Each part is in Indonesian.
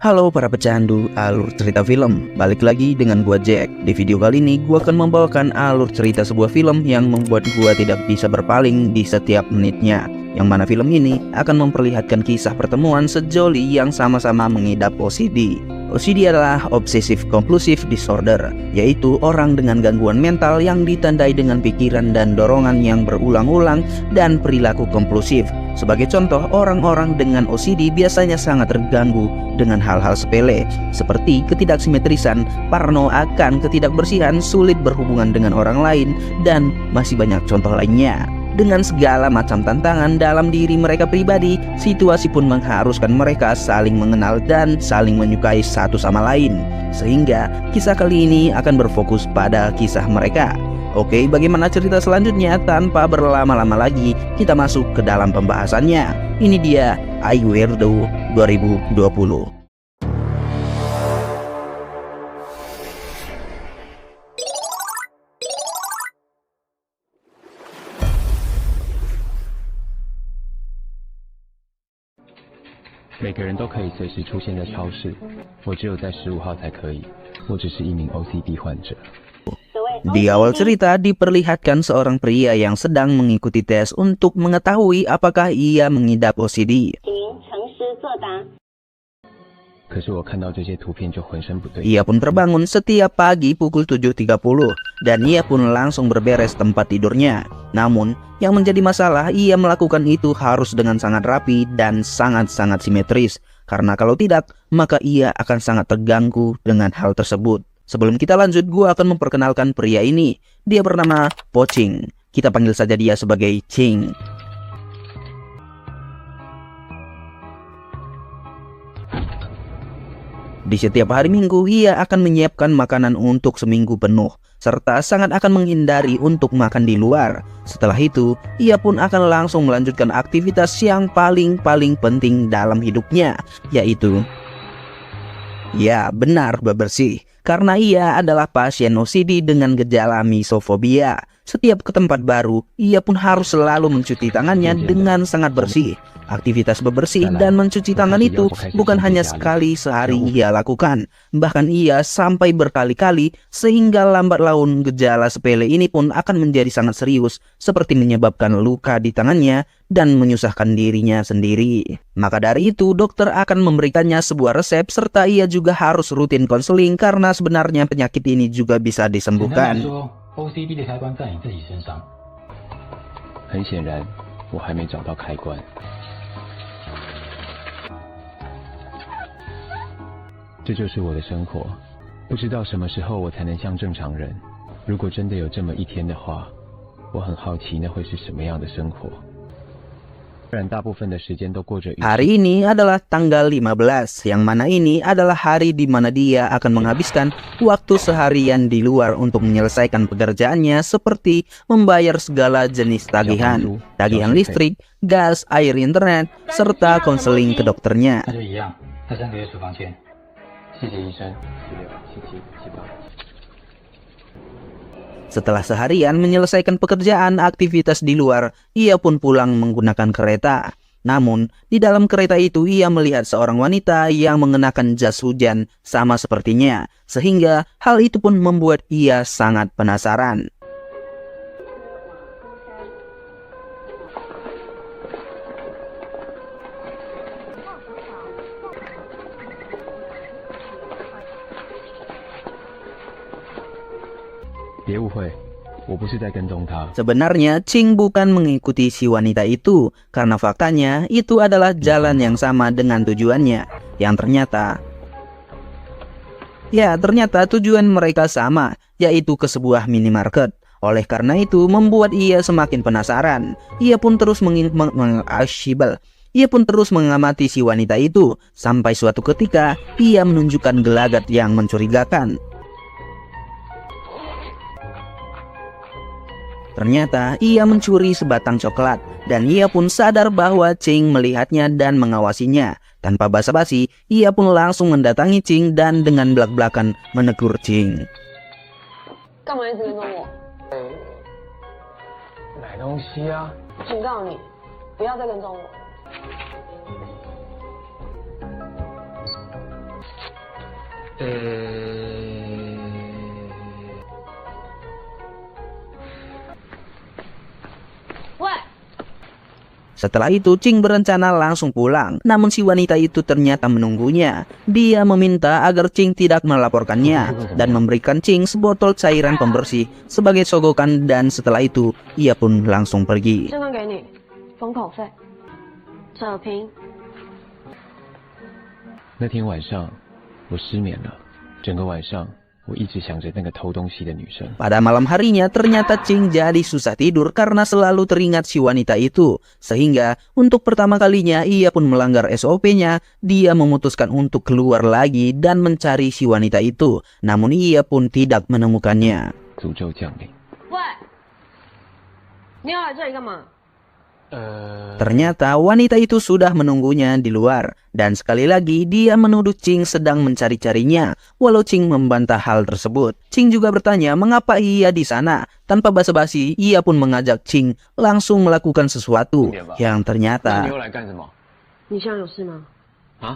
Halo para pecandu alur cerita film, balik lagi dengan gua Jack. Di video kali ini gua akan membawakan alur cerita sebuah film yang membuat gua tidak bisa berpaling di setiap menitnya. Yang mana film ini akan memperlihatkan kisah pertemuan sejoli yang sama-sama mengidap OCD. OCD adalah Obsessive Compulsive Disorder, yaitu orang dengan gangguan mental yang ditandai dengan pikiran dan dorongan yang berulang-ulang dan perilaku kompulsif. Sebagai contoh, orang-orang dengan OCD biasanya sangat terganggu dengan hal-hal sepele, seperti ketidaksimetrisan, parno akan ketidakbersihan, sulit berhubungan dengan orang lain, dan masih banyak contoh lainnya. Dengan segala macam tantangan dalam diri mereka pribadi, situasi pun mengharuskan mereka saling mengenal dan saling menyukai satu sama lain. Sehingga kisah kali ini akan berfokus pada kisah mereka. Oke, bagaimana cerita selanjutnya? Tanpa berlama-lama lagi, kita masuk ke dalam pembahasannya. Ini dia I Weirdo 2020.每个人都可以随时出现在超市，我只有在15号才可以。我只是一名 OCD 患者。Di awal cerita diperlihatkan seorang pria yang sedang mengikuti tes untuk mengetahui apakah ia mengidap OCD. 可是我看到这些图片就浑身不对。 Ia pun terbangun setiap pagi pukul 7.30 dan ia pun langsung berberes tempat tidurnya. Namun, yang menjadi masalah ia melakukan itu harus dengan sangat rapi dan sangat-sangat simetris. Karena kalau tidak, maka ia akan sangat terganggu dengan hal tersebut. Sebelum kita lanjut, gua akan memperkenalkan pria ini. Dia bernama Pocing. Kita panggil saja dia sebagai Cing. Di setiap hari Minggu, ia akan menyiapkan makanan untuk seminggu penuh, serta sangat akan menghindari untuk makan di luar. Setelah itu, ia pun akan langsung melanjutkan aktivitas yang paling penting dalam hidupnya, yaitu, ya benar, bebersih. Karena ia adalah pasien OCD dengan gejala misofobia. Setiap ke tempat baru, ia pun harus selalu mencuci tangannya dengan sangat bersih. Aktivitas bebersih dan mencuci tangan itu bukan hanya sekali sehari ia lakukan. Bahkan ia sampai berkali-kali, sehingga lambat laun gejala sepele ini pun akan menjadi sangat serius, seperti menyebabkan luka di tangannya dan menyusahkan dirinya sendiri. Maka dari itu, dokter akan memberikannya sebuah resep, serta ia juga harus rutin konseling karena sebenarnya penyakit ini juga bisa disembuhkan. OCD 的开关在你自己身上。很显然，我还没找到开关。这就是我的生活，不知道什么时候我才能像正常人。如果真的有这么一天的话，我很好奇那会是什么样的生活。 Hari ini adalah tanggal 15, yang mana ini adalah hari di mana dia akan menghabiskan waktu seharian di luar untuk menyelesaikan pekerjaannya, seperti membayar segala jenis tagihan, tagihan listrik, gas, air, internet, serta konseling ke dokternya. Setelah seharian menyelesaikan pekerjaan aktivitas di luar, ia pun pulang menggunakan kereta. Namun, di dalam kereta itu ia melihat seorang wanita yang mengenakan jas hujan sama sepertinya, sehingga hal itu pun membuat ia sangat penasaran. Sebenarnya Cing bukan mengikuti si wanita itu, karena faktanya itu adalah jalan yang sama dengan tujuannya, yang ternyata tujuan mereka sama, yaitu ke sebuah minimarket. Oleh karena itu membuat ia semakin penasaran. Ia pun terus mengamati si wanita itu, sampai suatu ketika ia menunjukkan gelagat yang mencurigakan. Ternyata ia mencuri sebatang coklat, dan ia pun sadar bahwa Cing melihatnya dan mengawasinya. Tanpa basa-basi, ia pun langsung mendatangi Cing dan dengan belak-belakan menegur Cing. 干嘛一直跟踪我？买东西啊！警告你，不要再跟踪我。喂， Setelah itu, Ching berencana langsung pulang. Namun si wanita itu ternyata menunggunya. Dia meminta agar Ching tidak melaporkannya dan memberikan Ching sebotol cairan pembersih sebagai sogokan, dan setelah itu ia pun langsung pergi. 这份给你，封口费，扯平。那天晚上我失眠了，整个晚上我一直想着那个偷东西的女生。 Pada malam harinya ternyata Ching jadi susah tidur karena selalu teringat si wanita itu. Sehingga untuk pertama kalinya ia pun melanggar SOP-nya. Dia memutuskan untuk keluar lagi dan mencari si wanita itu. Namun ia pun tidak menemukannya. 诅咒降临。喂，你要来这里干嘛？ Ternyata wanita itu sudah menunggunya di luar. Dan sekali lagi dia menuduh Ching sedang mencari-carinya. Walau Ching membantah hal tersebut. Ching juga bertanya mengapa ia di sana. Tanpa basa-basi ia pun mengajak Ching langsung melakukan sesuatu yang ternyata 你又来干什么？你现在有事吗？啊？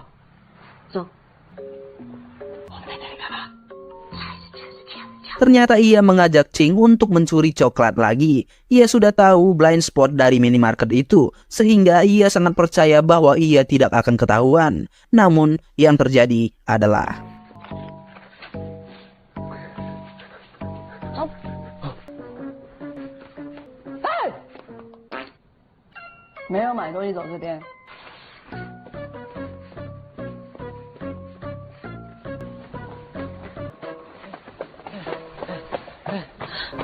走。 Ternyata ia mengajak Ching untuk mencuri coklat lagi. Ia sudah tahu blind spot dari minimarket itu, sehingga ia sangat percaya bahwa ia tidak akan ketahuan. Namun yang terjadi adalah 没有买东西走这边。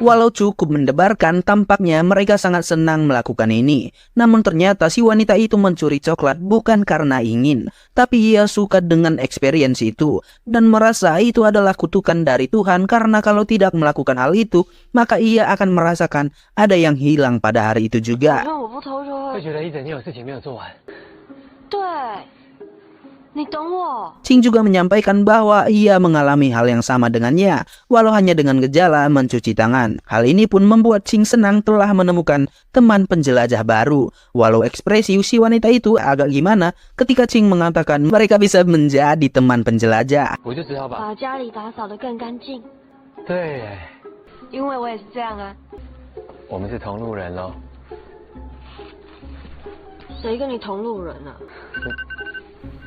Walau cukup mendebarkan, tampaknya mereka sangat senang melakukan ini. Namun ternyata si wanita itu mencuri coklat bukan karena ingin, tapi ia suka dengan experience itu dan merasa itu adalah kutukan dari Tuhan, karena kalau tidak melakukan hal itu, maka ia akan merasakan ada yang hilang pada hari itu juga. 因为我不偷就会。会觉得一整天有事情没有做完。对，你懂我。 Ching juga menyampaikan bahwa ia mengalami hal yang sama dengannya, walau hanya dengan gejala mencuci tangan. Hal ini pun membuat Ching senang telah menemukan teman penjelajah baru. Walau ekspresi si wanita itu agak gimana ketika Ching mengatakan mereka bisa menjadi teman penjelajah. 我就知道吧。把家里打扫得更干净，对，因为我也是这样啊。我们是同路人喽。谁跟你同路人啊？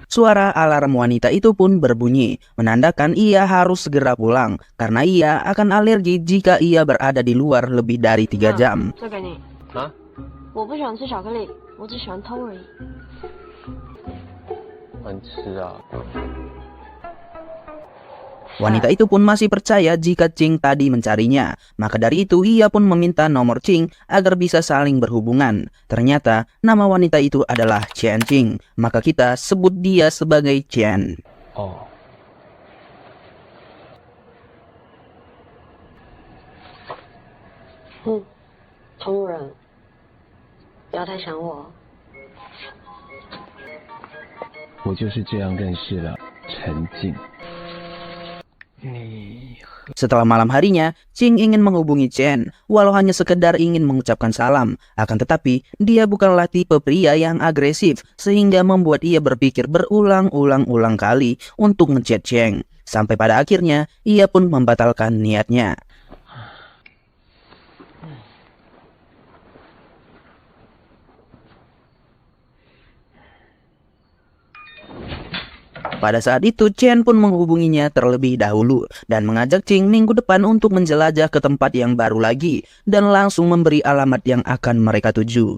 Suara alarm wanita itu pun berbunyi, menandakan ia harus segera pulang karena ia akan alergi jika ia berada di luar lebih dari 3 jam. 这给你。啊？我不喜欢吃巧克力，我只喜欢偷而已。很吃啊。 Wanita itu pun masih percaya jika Ching tadi mencarinya. Maka dari itu ia pun meminta nomor Ching agar bisa saling berhubungan. Ternyata nama wanita itu adalah Chen Ching. Maka kita sebut dia sebagai Chen. 哦。 同路人，不要太想我。 我就是这样认识了陈静。 Setelah malam harinya, Ching ingin menghubungi Chen, walau hanya sekedar ingin mengucapkan salam. Akan tetapi, dia bukanlah tipe pria yang agresif, sehingga membuat ia berpikir berulang-ulang kali untuk ngechat Chen. Sampai pada akhirnya, ia pun membatalkan niatnya. Pada saat itu, Chen pun menghubunginya terlebih dahulu dan mengajak Ching minggu depan untuk menjelajah ke tempat yang baru lagi dan langsung memberi alamat yang akan mereka tuju.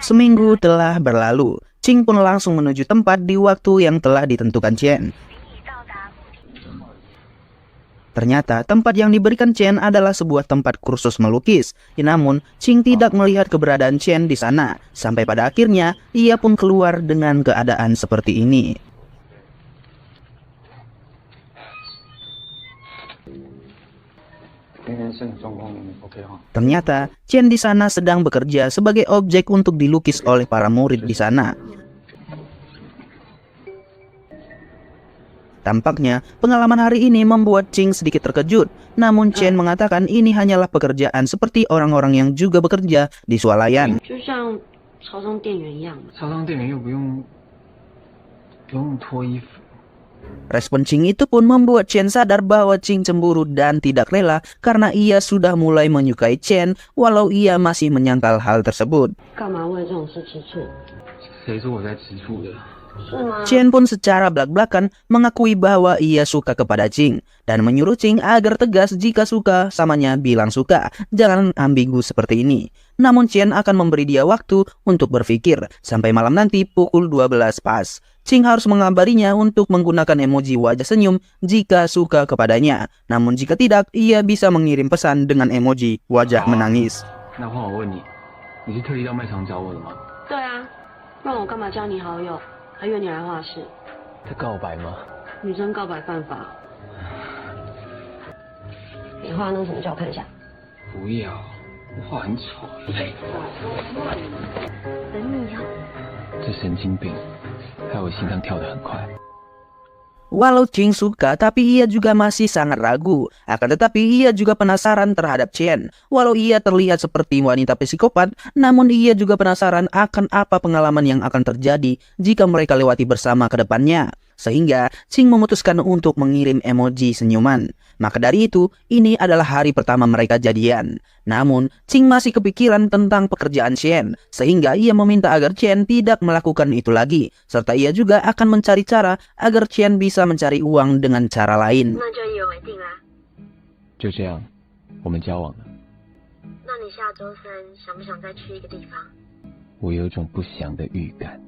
Seminggu telah berlalu, Ching pun langsung menuju tempat di waktu yang telah ditentukan Chen. Ternyata tempat yang diberikan Chen adalah sebuah tempat kursus melukis. Namun, Ching tidak melihat keberadaan Chen di sana. Sampai pada akhirnya, ia pun keluar dengan keadaan seperti ini. Ternyata, Chen di sana sedang bekerja sebagai objek untuk dilukis oleh para murid di sana. Tampaknya, pengalaman hari ini membuat Ching sedikit terkejut. Namun Chen mengatakan ini hanyalah pekerjaan seperti orang-orang yang juga bekerja di swalayan. 就像超商店员一样。超商店员又不用脱衣服。 Respon Ching itu pun membuat Chen sadar bahwa Ching cemburu dan tidak rela karena ia sudah mulai menyukai Chen walau ia masih menyangkal hal tersebut. 干嘛为这种事吃醋？谁说我在吃醋的？ 是吗？ Chen pun secara belak-belakan mengakui bahwa ia suka kepada Ching dan menyuruh Ching agar tegas jika suka samanya bilang suka, jangan ambigu seperti ini. Namun Chen akan memberi dia waktu untuk berpikir sampai malam nanti pukul 12 pas. Ching harus mengabarinya untuk menggunakan emoji wajah senyum jika suka kepadanya. Namun jika tidak, ia bisa mengirim pesan dengan emoji wajah menangis. 那换我问你，你是特意到卖场找我的吗？对啊，不然我干嘛加你好友？还约你来画室？在告白吗？女生告白犯法。你画那什么叫我看一下？不要，我画很丑，累。等你啊。这神经病，害我心脏跳得很快。 Walau Ching suka, tapi ia juga masih sangat ragu. Akan tetapi ia juga penasaran terhadap Chen. Walau ia terlihat seperti wanita psikopat, namun ia juga penasaran akan apa pengalaman yang akan terjadi jika mereka lewati bersama ke depannya. Sehingga Ching memutuskan untuk mengirim emoji senyuman. Maka dari itu, ini adalah hari pertama mereka jadian. Namun, Ching masih kepikiran tentang pekerjaan Chen, sehingga ia meminta agar Chen tidak melakukan itu lagi. Serta ia juga akan mencari cara agar Chen bisa mencari uang dengan cara lain. 那就一言为定啦。就这样，我们交往了。那你下周三想不想再去一个地方？我有种不祥的预感。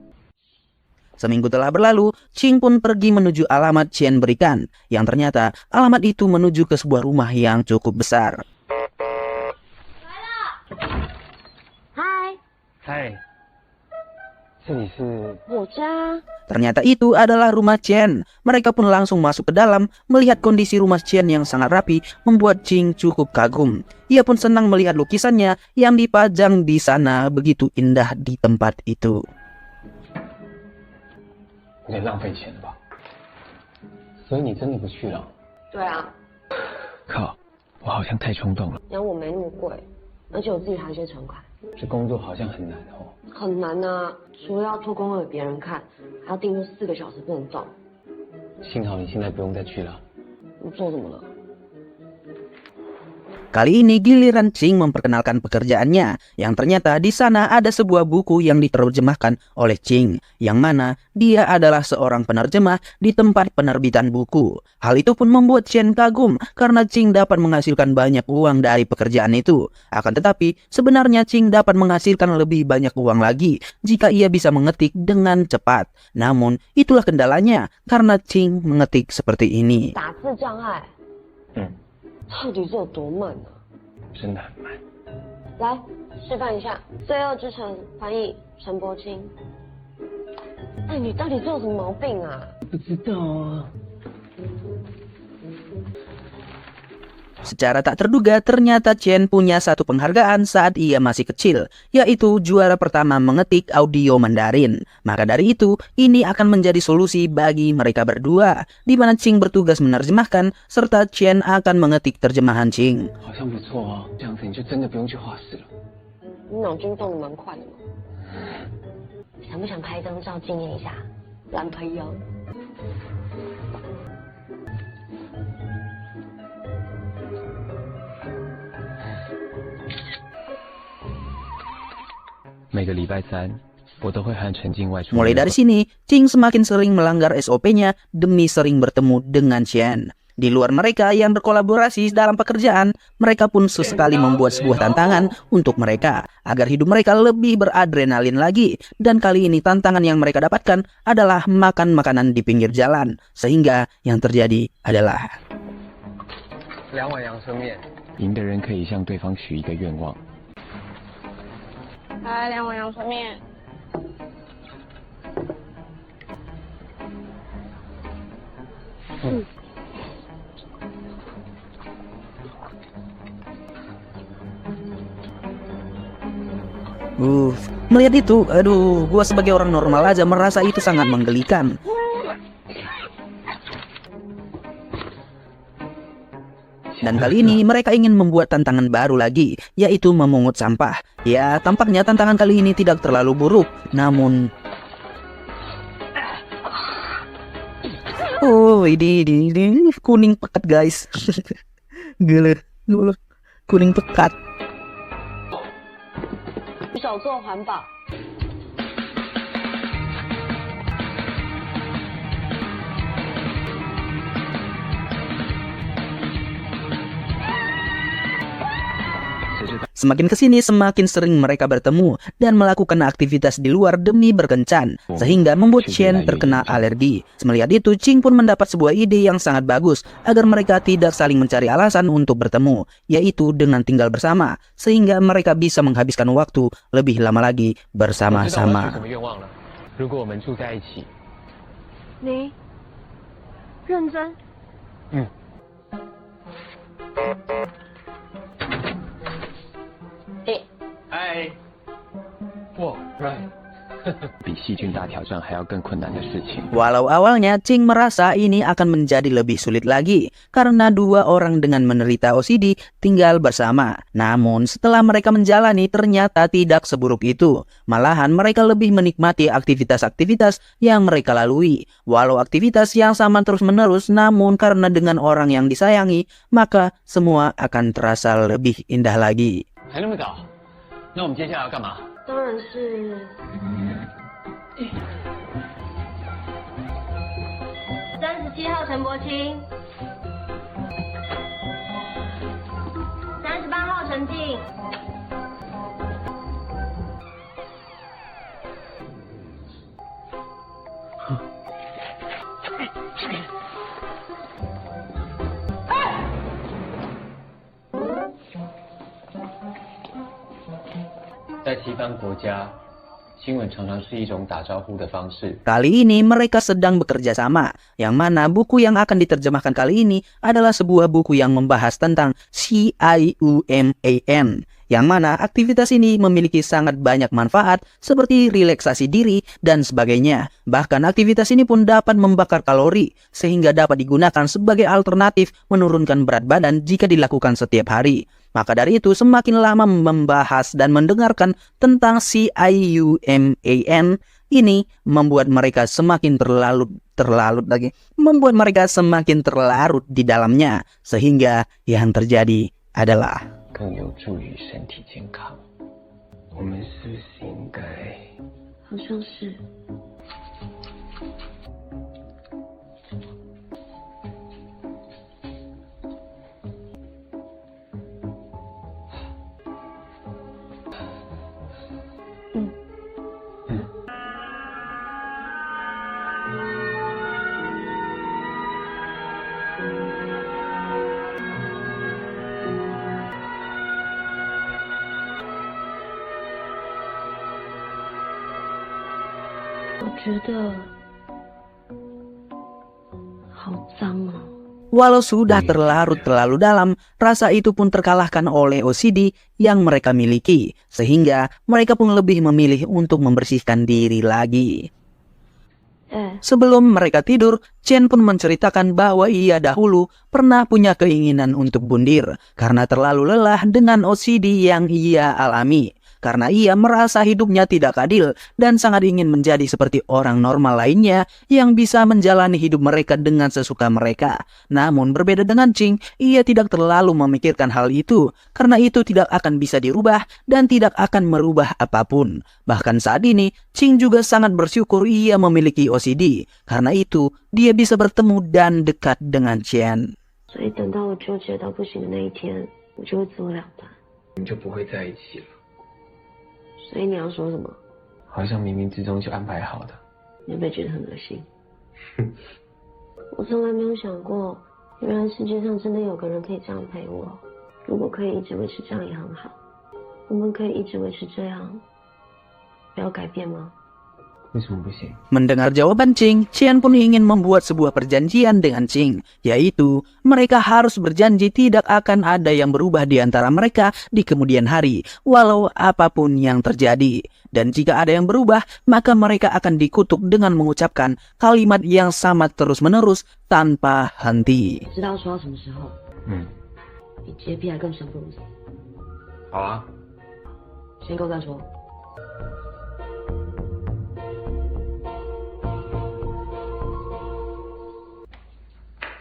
Seminggu telah berlalu, Ching pun pergi menuju alamat Chen berikan, yang ternyata alamat itu menuju ke sebuah rumah yang cukup besar. 嗨，嗨，这里是？我家。 Ternyata itu adalah rumah Chen. Mereka pun langsung masuk ke dalam, melihat kondisi rumah Chen yang sangat rapi, membuat Ching cukup kagum. Ia pun senang melihat lukisannya yang dipajang di sana begitu indah di tempat itu. 有点浪费钱了吧？所以你真的不去了？对啊，靠，我好像太冲动了。养我没那么贵，而且我自己还有一些存款。这工作好像很难哦。很难啊，除了要做功课给别人看，还要盯着4个小时不能动。幸好你现在不用再去了。你做什么了？ Kali ini giliran Ching memperkenalkan pekerjaannya, yang ternyata di sana ada sebuah buku yang diterjemahkan oleh Ching, yang mana dia adalah seorang penerjemah di tempat penerbitan buku. Hal itu pun membuat Chen kagum karena Ching dapat menghasilkan banyak uang dari pekerjaan itu. Akan tetapi, sebenarnya Ching dapat menghasilkan lebih banyak uang lagi jika ia bisa mengetik dengan cepat. Namun, itulah kendalanya karena Ching mengetik seperti ini. 打字障碍，到底是有多慢啊？真的很慢。来示范一下，《罪恶之城》翻译陈柏青。哎，你到底做什么毛病啊？不知道啊。 Secara tak terduga, ternyata Chen punya satu penghargaan saat ia masih kecil, yaitu juara pertama mengetik audio Mandarin. Maka dari itu, ini akan menjadi solusi bagi mereka berdua, di mana Ching bertugas menerjemahkan, serta Chen akan mengetik terjemahan Ching. 好像不错哦，这样子你就真的不用去画室了。你脑筋动得蛮快的嘛。想不想拍一张照纪念一下？男朋友。 每个礼拜三，我都会和陈静外出。 Mulai dari sini, Ching semakin sering melanggar SOP-nya demi sering bertemu dengan Chen. Di luar mereka yang berkolaborasi dalam pekerjaan, mereka pun sesekali membuat sebuah tantangan untuk mereka agar hidup mereka lebih beradrenalin lagi. Dan kali ini tantangan yang mereka dapatkan adalah makan makanan di pinggir jalan. Sehingga yang terjadi adalah 2碗阳春面。赢的人可以向对方许一个愿望。 来2碗阳春面。Melihat itu, aduh, gua sebagai orang normal aja merasa itu sangat menggelikan. Dan kali ini mereka ingin membuat tantangan baru lagi, yaitu memungut sampah. Ya, tampaknya tantangan kali ini tidak terlalu buruk, namun... Oh, ini kuning pekat guys. Gila, kuning pekat. 手做环保。 Semakin kesini semakin sering mereka bertemu dan melakukan aktivitas di luar demi berkencan, sehingga membuat Chen terkena alergi. Melihat itu, Ching pun mendapat sebuah ide yang sangat bagus agar mereka tidak saling mencari alasan untuk bertemu, yaitu dengan tinggal bersama, sehingga mereka bisa menghabiskan waktu lebih lama lagi bersama-sama. 你认真？ 哎，哇，right， 比细菌大挑战还要更困难的事情。 Walau awalnya Ching merasa ini akan menjadi lebih sulit lagi karena dua orang dengan menderita OCD tinggal bersama. Namun setelah mereka menjalani ternyata tidak seburuk itu. Malahan mereka lebih menikmati aktivitas-aktivitas yang mereka lalui. Walau aktivitas yang sama terus-menerus, namun karena dengan orang yang disayangi, maka semua akan terasa lebih indah lagi. 还那么早？那我们接下来要干嘛？ 当然是37号陈柏清，38号陈静。 在西方国家，亲吻常常是一种打招呼的方式。 Kali ini mereka sedang bekerja sama, yang mana buku yang akan diterjemahkan kali ini adalah sebuah buku yang membahas tentang CIUMAN, yang mana aktivitas ini memiliki sangat banyak manfaat seperti relaksasi diri dan sebagainya. Bahkan aktivitas ini pun dapat membakar kalori, sehingga dapat digunakan sebagai alternatif menurunkan berat badan jika dilakukan setiap hari. Maka dari itu semakin lama membahas dan mendengarkan tentang CIUMAN ini membuat mereka semakin membuat mereka semakin terlarut di dalamnya, sehingga yang terjadi adalah 更有助于身体健康。我们是不是应该？好像是。 我觉得好脏哦。 Walau sudah terlarut terlalu dalam, rasa itu pun terkalahkan oleh OCD yang mereka miliki, sehingga mereka pun lebih memilih untuk membersihkan diri lagi. Sebelum mereka tidur, Chen pun menceritakan bahwa ia dahulu pernah punya keinginan untuk bundir karena terlalu lelah dengan OCD yang ia alami. Karena ia merasa hidupnya tidak adil dan sangat ingin menjadi seperti orang normal lainnya yang bisa menjalani hidup mereka dengan sesuka mereka. Namun berbeda dengan Ching, ia tidak terlalu memikirkan hal itu karena itu tidak akan bisa dirubah dan tidak akan merubah apapun. Bahkan saat ini, Ching juga sangat bersyukur ia memiliki OCD. Karena itu, dia bisa bertemu dan dekat dengan Chen. 所以等到我纠结到不行的那一天，我就会自我了断。你就不会在一起了。 所以你要说什么？好像冥冥之中就安排好的。你会不会觉得很恶心？我从来没有想过，原来世界上真的有个人可以这样陪我。如果可以一直维持这样也很好。我们可以一直维持这样，不要改变吗？ 为什么不行？ Mendengar jawaban Ching, Chen pun ingin membuat sebuah perjanjian dengan Ching, yaitu mereka harus berjanji tidak akan ada yang berubah di antara mereka di kemudian hari, walau apapun yang terjadi. Dan jika ada yang berubah, maka mereka akan dikutuk dengan mengucapkan kalimat yang sama terus-menerus tanpa henti. 知道说到什么时候？比洁癖还更生不如死。好啊，先够再说。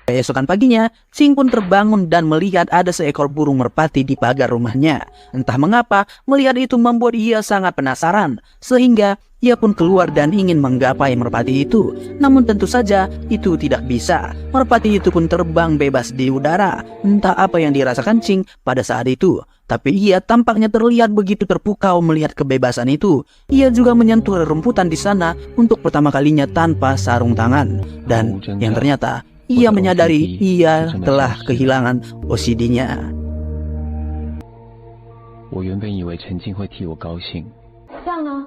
Keesokan paginya, Ching pun terbangun dan melihat ada seekor burung merpati di pagar rumahnya. Entah mengapa, melihat itu membuat ia sangat penasaran, sehingga ia pun keluar dan ingin menggapai merpati itu. Namun tentu saja itu tidak bisa. Merpati itu pun terbang bebas di udara. Entah apa yang dirasakan Ching pada saat itu. Tapi ia tampaknya terlihat begitu terpukau melihat kebebasan itu. Ia juga menyentuh rerumputan di sana untuk pertama kalinya tanpa sarung tangan. Dan yang ternyata ia menyadari ia telah kehilangan OCD-nya. 我原本以为陈静会替我高兴， 这样呢？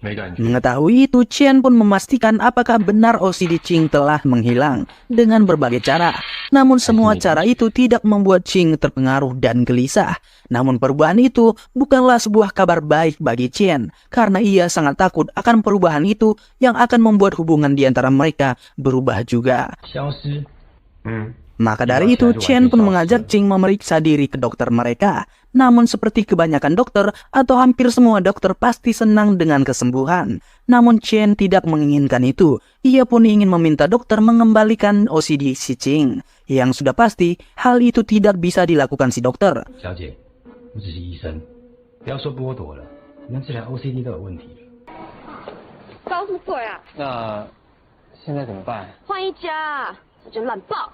没感觉。 Mengetahui itu, Chen pun memastikan apakah benar OCD Ching telah menghilang dengan berbagai cara. Namun semua cara itu tidak membuat Ching terpengaruh dan gelisah. Namun perubahan itu bukanlah sebuah kabar baik bagi Chen, karena ia sangat takut akan perubahan itu yang akan membuat hubungan di antara mereka berubah juga. 消失。Maka dari itu, Chen pun mengajak Ching memeriksa diri ke dokter mereka. Namun seperti kebanyakan dokter atau hampir semua dokter pasti senang dengan kesembuhan. Namun Chen tidak menginginkan itu. Ia pun ingin meminta dokter mengembalikan OCD si Ching. Yang sudah pasti, hal itu tidak bisa dilakukan si dokter. 小姐，我只是医生，不要说剥夺了，你们治疗 OCD 都有问题了。搞什么鬼啊？那现在怎么办？换一家啊！这间烂爆！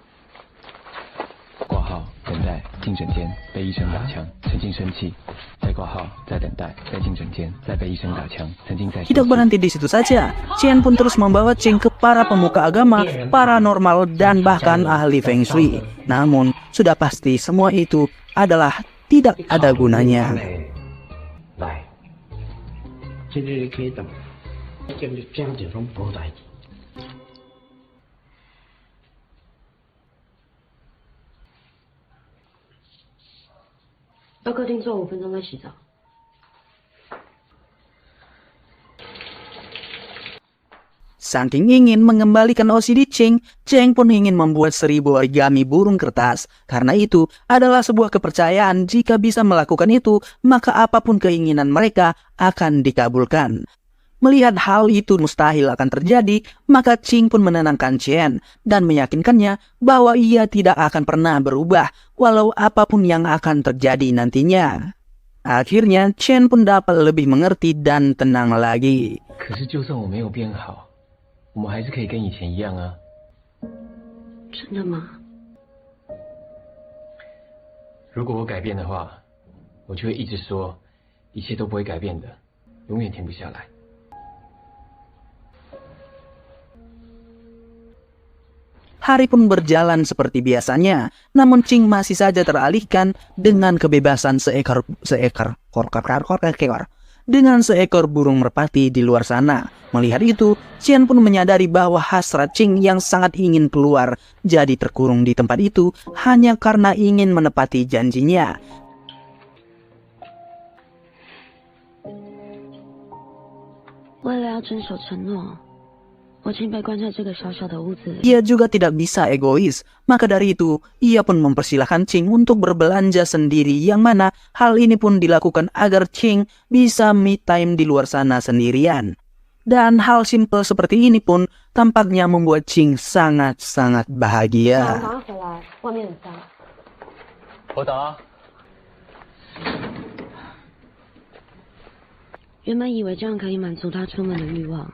挂号，等待，进诊间，被医生打枪，陈静生气，再挂号，再等待，再进诊间，再被医生打枪，陈静再生气。 Tidak berhenti di situ saja, Chen pun terus membawa Ching ke para pemuka agama, paranormal, dan bahkan ahli Feng Shui. Namun, sudah pasti semua itu adalah tidak ada gunanya. 来，现在可以等，这样解封不会在一起。 到客厅坐5分钟再洗澡。 Saking ingin mengembalikan OCD Ching, Cheng pun ingin membuat 1000 origami burung kertas. Karena itu adalah sebuah kepercayaan jika bisa melakukan itu, maka apapun keinginan mereka akan dikabulkan. Melihat hal itu mustahil akan terjadi, maka Ching pun menenangkan Chen dan meyakinkannya bahwa ia tidak akan pernah berubah walau apapun yang akan terjadi nantinya. Akhirnya Chen pun dapat lebih mengerti dan tenang lagi. 可是就算我没有变好，我们还是可以跟以前一样啊。真的吗？如果我改变的话，我就会一直说一切都不会改变的，永远停不下来。 Hari pun berjalan seperti biasanya, namun Ching masih saja teralihkan dengan kebebasan seekor burung merpati di luar sana. Melihat itu, Chen pun menyadari bahwa hasrat Ching yang sangat ingin keluar jadi terkurung di tempat itu hanya karena ingin menepati janjinya. Ia juga tidak bisa egois, maka dari itu ia pun mempersilahkan Ching untuk berbelanja sendiri, yang mana hal ini pun dilakukan agar Ching bisa me time di luar sana sendirian. Dan hal simpel seperti ini pun tampaknya membuat Ching sangat-sangat bahagia. 我等啊。原本以为这样可以满足他出门的欲望。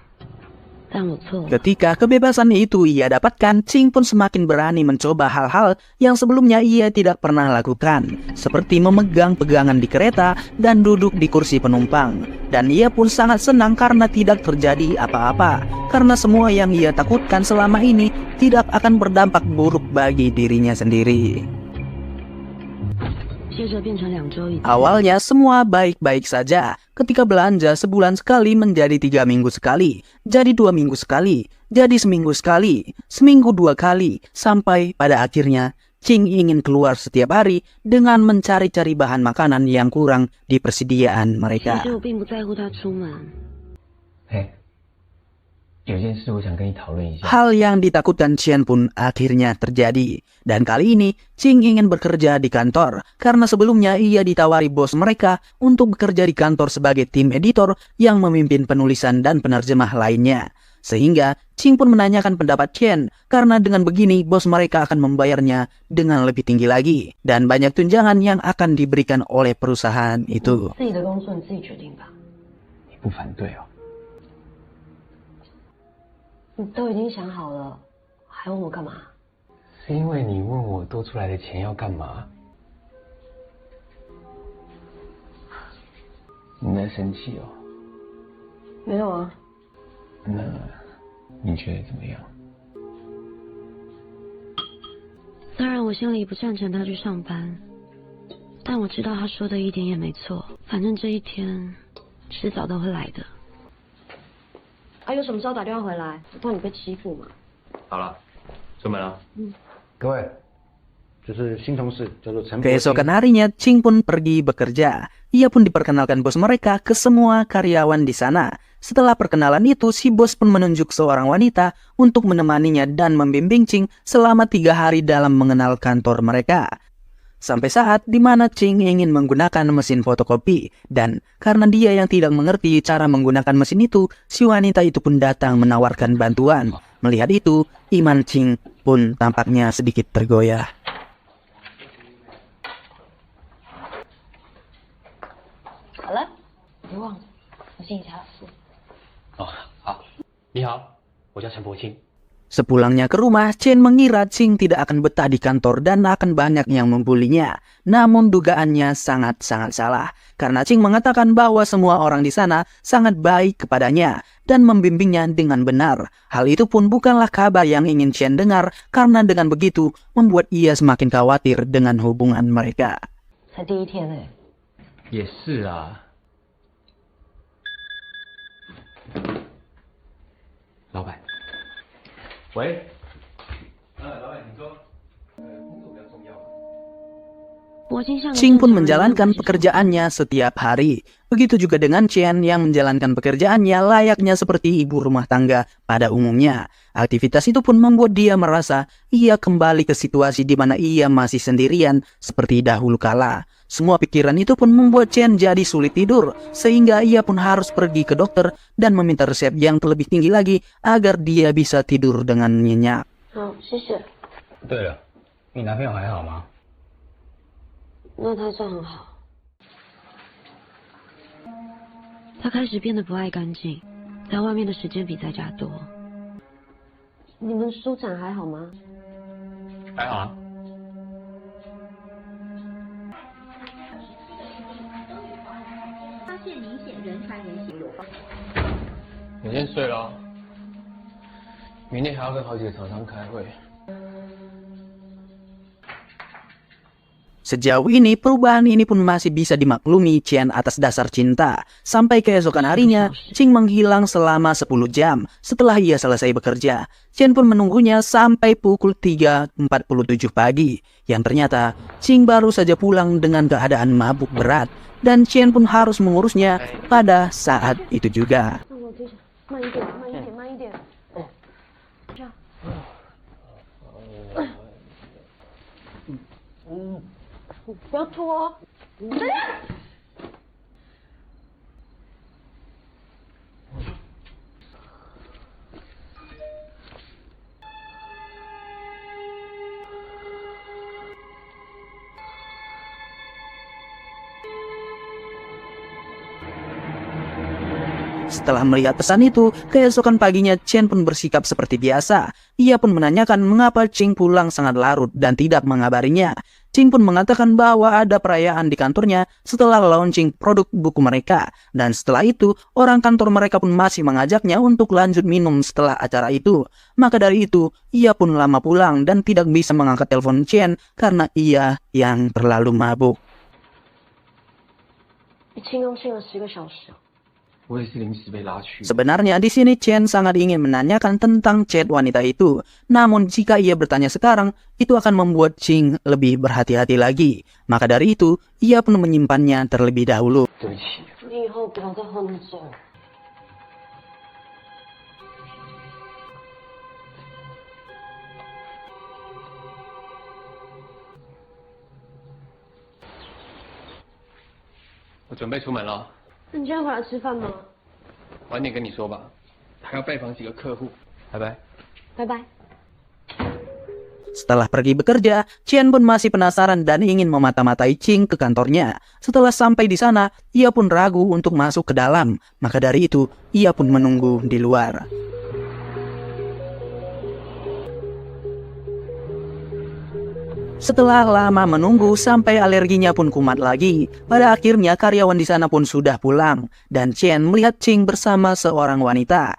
Ketika kebebasan itu ia dapatkan, Ching pun semakin berani mencoba hal-hal yang sebelumnya ia tidak pernah lakukan, seperti memegang pegangan di kereta dan duduk di kursi penumpang. Dan ia pun sangat senang karena tidak terjadi apa-apa, karena semua yang ia takutkan selama ini tidak akan berdampak buruk bagi dirinya sendiri. Awalnya semua baik-baik saja. Ketika belanja sebulan sekali menjadi 3 minggu sekali, jadi 2 minggu sekali, jadi seminggu sekali, seminggu 2 kali, sampai pada akhirnya Ching ingin keluar setiap hari dengan mencari-cari bahan makanan yang kurang di persediaan mereka. 嘿，有件事我想跟你讨论一下。 Hal yang ditakutkan Chen pun akhirnya terjadi. Dan kali ini, Ching ingin bekerja di kantor karena sebelumnya ia ditawari bos mereka untuk bekerja di kantor sebagai tim editor yang memimpin penulisan dan penerjemah lainnya. Sehingga Ching pun menanyakan pendapat Chen karena dengan begini bos mereka akan membayarnya dengan lebih tinggi lagi dan banyak tunjangan yang akan diberikan oleh perusahaan itu. 自己的工作你自己决定吧。你不反对哦？你都已经想好了，还问我干嘛？是因为你问我多出来的钱要干嘛？你在生气哦？没有啊。那你觉得怎么样？虽然我心里不赞成他去上班，但我知道他说的一点也没错。反正这一天迟早都会来的。啊，有什么时候打电话回来？我怕你被欺负嘛。好了，出门了。各位，这是新同事，叫做陈柏清。 Keesokan harinya, Ching pun pergi bekerja. Ia pun diperkenalkan bos mereka ke semua karyawan di sana. Setelah perkenalan itu, si bos pun menunjuk seorang wanita untuk menemaninya dan membimbing Ching selama 3 hari dalam mengenal kantor mereka. Sampai saat di mana Ching ingin menggunakan mesin fotokopi. Dan karena dia yang tidak mengerti cara menggunakan mesin itu, si wanita itu pun datang menawarkan bantuan. Melihat itu, iman Ching pun tampaknya sedikit tergoyah. 好了，别忘了，我心里查事。哦，好。你好，我叫陈柏清。 Sepulangnya ke rumah, Chen mengira Ching tidak akan betah di kantor dan akan banyak yang membulinya. Namun dugaannya sangat-sangat salah. Karena Ching mengatakan bahwa semua orang di sana sangat baik kepadanya dan membimbingnya dengan benar. Hal itu pun bukanlah kabar yang ingin Chen dengar karena dengan begitu membuat ia semakin khawatir dengan hubungan mereka. 才第一天哎。也是啊。老板。喂。老板，你说。工作比较重要。 Ching pun menjalankan pekerjaannya setiap hari. Begitu juga dengan Chen yang menjalankan pekerjaannya layaknya seperti ibu rumah tangga pada umumnya. Aktivitas itu pun membuat dia merasa ia kembali ke situasi di mana ia masih sendirian seperti dahulu kala. Semua pikiran itu pun membuat Chen jadi sulit tidur, sehingga ia pun harus pergi ke dokter dan meminta resep yang lebih tinggi lagi agar dia bisa tidur dengan nyenyak. 好，谢谢。对了，你男朋友还好吗？ 那他算很好。他开始变得不爱干净，在外面的时间比在家多。你们书展还好吗？还好啊。发现明显人传人行有方。你先睡了，明天还要跟好几个厂商开会。 Sejauh ini perubahan ini pun masih bisa dimaklumi Chen atas dasar cinta. Sampai keesokan harinya, Ching menghilang selama 10 jam setelah ia selesai bekerja. Chen pun menunggunya sampai pukul 3.47 pagi. Yang ternyata, Ching baru saja pulang dengan keadaan mabuk berat. Dan Chen pun harus mengurusnya pada saat itu juga. 慢一点，慢一点，慢一点。这样。不要吐哦。Setelah melihat pesan itu, keesokan paginya Chen pun bersikap seperti biasa. Ia pun menanyakan mengapa Ching pulang sangat larut dan tidak mengabarinya. Ching pun mengatakan bahwa ada perayaan di kantornya setelah launching produk buku mereka. Dan setelah itu, orang kantor mereka pun masih mengajaknya untuk lanjut minum setelah acara itu. Maka dari itu, ia pun lama pulang dan tidak bisa mengangkat telepon Chen karena ia yang terlalu mabuk. 你庆功庆了10个小时。 我也是临时被拉去。 Sebenarnya di sini Chen sangat ingin menanyakan tentang chat wanita itu. Namun jika ia bertanya sekarang, itu akan membuat Ching lebih berhati-hati lagi. Maka dari itu, ia pun menyimpannya terlebih dahulu. 对不起。你以后不要再喝那么重。准备出门了，那你今天回来吃饭吗？晚点跟你说吧，还要拜访几个客户。拜拜。拜拜。 Setelah pergi bekerja, Chen pun masih penasaran dan ingin memata-matai Ching ke kantornya. Setelah sampai di sana, ia pun ragu untuk masuk ke dalam. Maka dari itu, ia pun menunggu di luar. Setelah lama menunggu sampai alerginya pun kumat lagi, pada akhirnya karyawan di sana pun sudah pulang dan Chen melihat Ching bersama seorang wanita.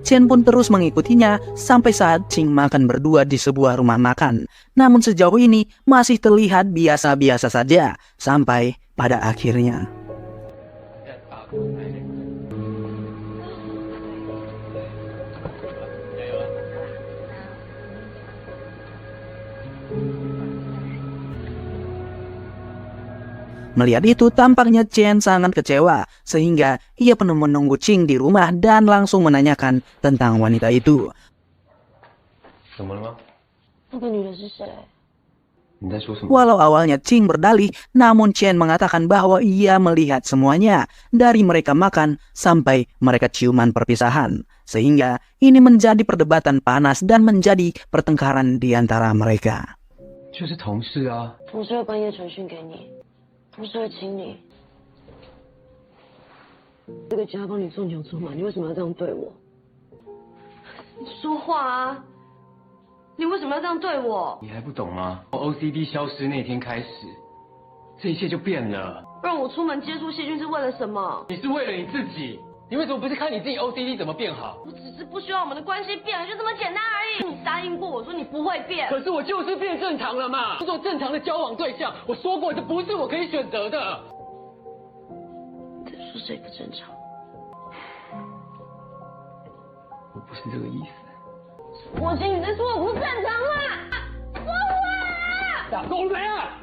Chen pun terus mengikutinya sampai saat Ching makan berdua di sebuah rumah makan. Namun sejauh ini masih terlihat biasa-biasa saja sampai pada akhirnya. Melihat itu, tampaknya Chen sangat kecewa, sehingga ia pun menunggu Ching di rumah dan langsung menanyakan tentang wanita itu. 怎么了吗？那个女的是谁？你在说什么？ Walau awalnya Ching berdalih, namun Chen mengatakan bahwa ia melihat semuanya, dari mereka makan sampai mereka ciuman perpisahan. Sehingga ini menjadi perdebatan panas dan menjadi pertengkaran di antara mereka. 就是同事啊。同事会半夜传讯给你，同事会请你。这个家帮你种牛出马，你为什么要这样对我？你说话啊！你为什么要这样对我？你还不懂吗？从 OCD 消失那天开始，这一切就变了。让我出门接触细菌是为了什么？你是为了你自己，你为什么不是看你自己 OCD 怎么变好？我只是不希望我们的关系变了，就这么简单而已。你答应过我说你不会变。可是我就是变正常了嘛，做正常的交往对象。我说过，这不是我可以选择的。你在说谁不正常？我不是这个意思。 我心你在说我不正常啦！说我啊！打够没啊？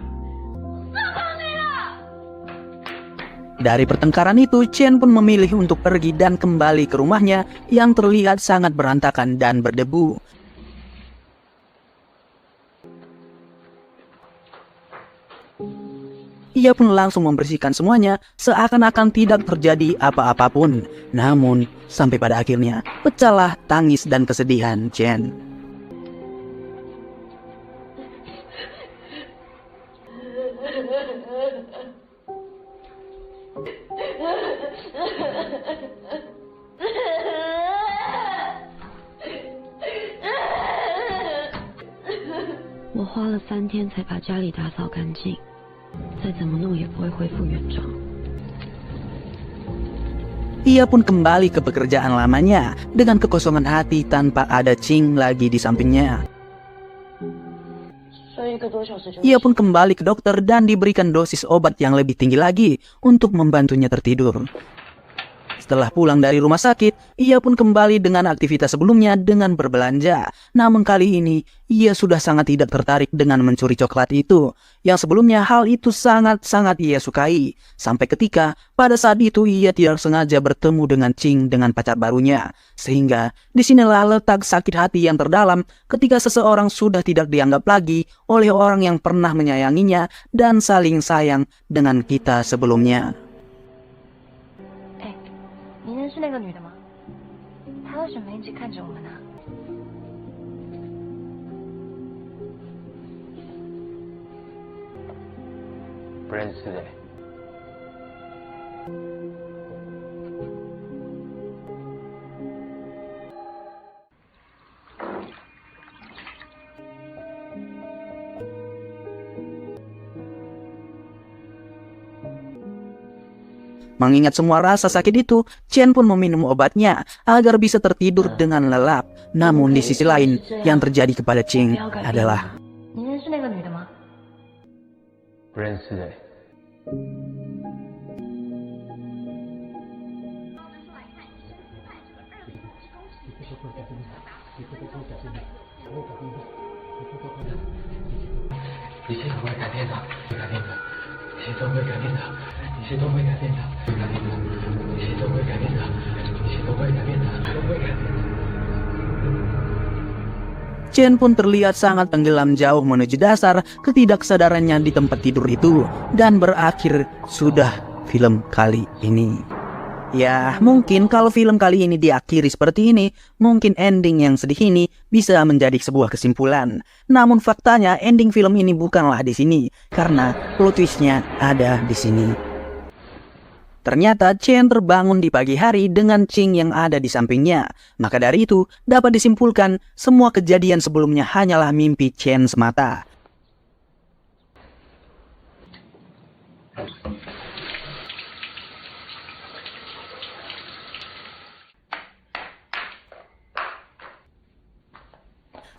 受够你了！ Dari pertengkaran itu, Chen pun memilih untuk pergi dan kembali ke rumahnya yang terlihat sangat berantakan dan berdebu. Ia pun langsung membersihkan semuanya seakan-akan tidak terjadi apa-apapun. Namun, sampai pada akhirnya pecahlah tangis dan kesedihan Chen.我花了3天才把家里打扫干净。 再怎么弄也不会恢复原状。 Ia pun kembali ke pekerjaan lamanya dengan kekosongan hati tanpa ada Ching lagi di sampingnya. Ia pun kembali ke dokter dan diberikan dosis obat yang lebih tinggi lagi untuk membantunya tertidur. Setelah pulang dari rumah sakit, ia pun kembali dengan aktivitas sebelumnya dengan berbelanja. Namun kali ini, ia sudah sangat tidak tertarik dengan mencuri coklat itu. Yang sebelumnya hal itu sangat-sangat ia sukai. Sampai ketika, pada saat itu ia tidak sengaja bertemu dengan Ching dengan pacar barunya. Sehingga, disinilah letak sakit hati yang terdalam ketika seseorang sudah tidak dianggap lagi oleh orang yang pernah menyayanginya dan saling sayang dengan kita sebelumnya. 你认识那个女的吗？她为什么一直看着我们呢？不认识哎。Mengingat semua rasa sakit itu, Chen pun meminum obatnya agar bisa tertidur dengan lelap. Namun di sisi lain, yang terjadi kepada Ching adalah... 你认识那个女的吗？不认识哎。一切都会改变的，会改变的，一切都会改变的，一切都会改变的，会改变的，一切都会改变的，一切都会改变的，都会改变的。Chen pun terlihat sangat tenggelam jauh menuju dasar ketidaksadarannya di tempat tidur itu. Dan berakhir sudah film kali ini. Ya, mungkin kalau film kali ini diakhiri seperti ini, mungkin ending yang sedih ini bisa menjadi sebuah kesimpulan. Namun faktanya ending film ini bukanlah di sini, karena plot twistnya ada di sini. Ternyata Chen terbangun di pagi hari dengan Qing yang ada di sampingnya. Maka dari itu dapat disimpulkan semua kejadian sebelumnya hanyalah mimpi Chen semata.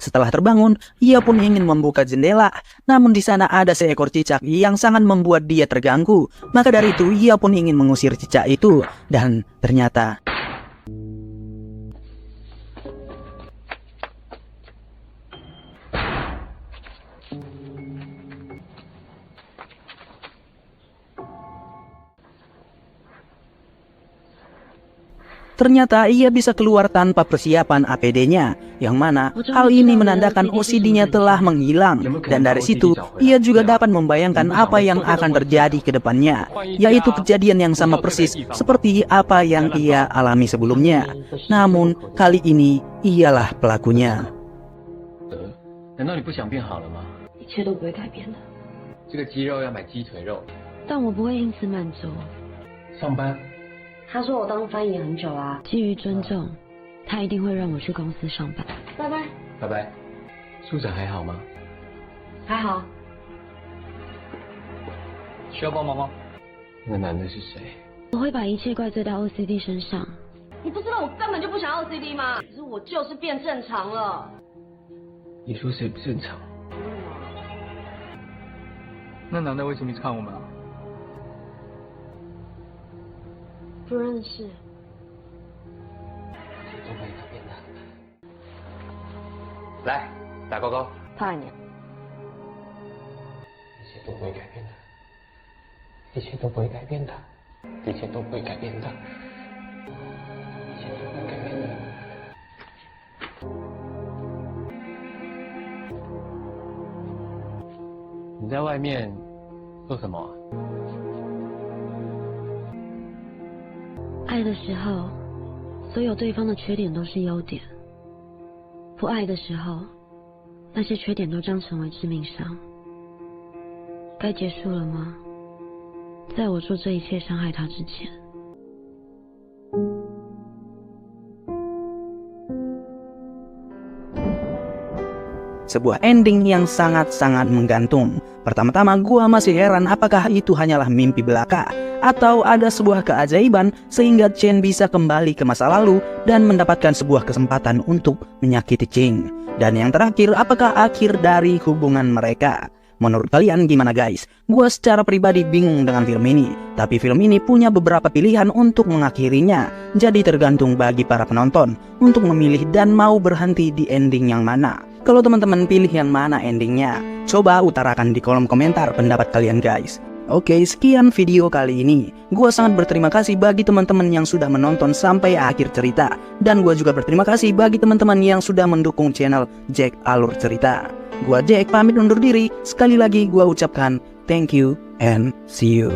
Setelah terbangun, ia pun ingin membuka jendela, namun di sana ada seekor cicak yang sangat membuat dia terganggu. Maka dari itu, ia pun ingin mengusir cicak itu, dan ternyata ia bisa keluar tanpa persiapan APD-nya, yang mana hal ini menandakan OCD-nya telah menghilang. Dan dari situ, ia juga dapat membayangkan apa yang akan terjadi ke depannya, yaitu kejadian yang sama persis seperti apa yang ia alami sebelumnya. Namun, kali ini ialah pelakunya. 难道你不想变好了吗？一切都不会改变的。这个鸡肉要买鸡腿肉。但我不会因此满足。上班。 他说我当翻译很久啊，基于尊重，他一定会让我去公司上班。拜拜，拜拜。书展还好吗？还好。需要帮忙吗？那个男的是谁？我会把一切怪罪到 OCD 身上。你不知道我根本就不想要 OCD 吗？可是我就是变正常了。你说谁不正常？那男的为什么一直看我们啊？ 不认识。都会改变的。来，打勾勾。他爱你。一切都不会改变的。一切都不会改变的。一切都不会改变的。一切都不会改变的。你在外面做什么啊？ 爱的时候，所有对方的缺点都是优点；不爱的时候，那些缺点都将成为致命伤。该结束了吗？在我做这一切伤害他之前。 Sebuah ending yang sangat-sangat menggantung. Pertama-tama gua masih heran apakah itu hanyalah mimpi belaka atau ada sebuah keajaiban sehingga Chen bisa kembali ke masa lalu dan mendapatkan sebuah kesempatan untuk menyakiti Qing. Dan yang terakhir, apakah akhir dari hubungan mereka? Menurut kalian gimana guys? Gua secara pribadi bingung dengan film ini, tapi film ini punya beberapa pilihan untuk mengakhirinya. Jadi tergantung bagi para penonton untuk memilih dan mau berhenti di ending yang mana. Kalau teman-teman pilih yang mana endingnya, coba utarakan di kolom komentar pendapat kalian guys. Oke, sekian video kali ini. Gua sangat berterima kasih bagi teman-teman yang sudah menonton sampai akhir cerita. Dan gua juga berterima kasih bagi teman-teman yang sudah mendukung channel Jack Alur Cerita. Gua Jack pamit undur diri. Sekali lagi gua ucapkan thank you and see you.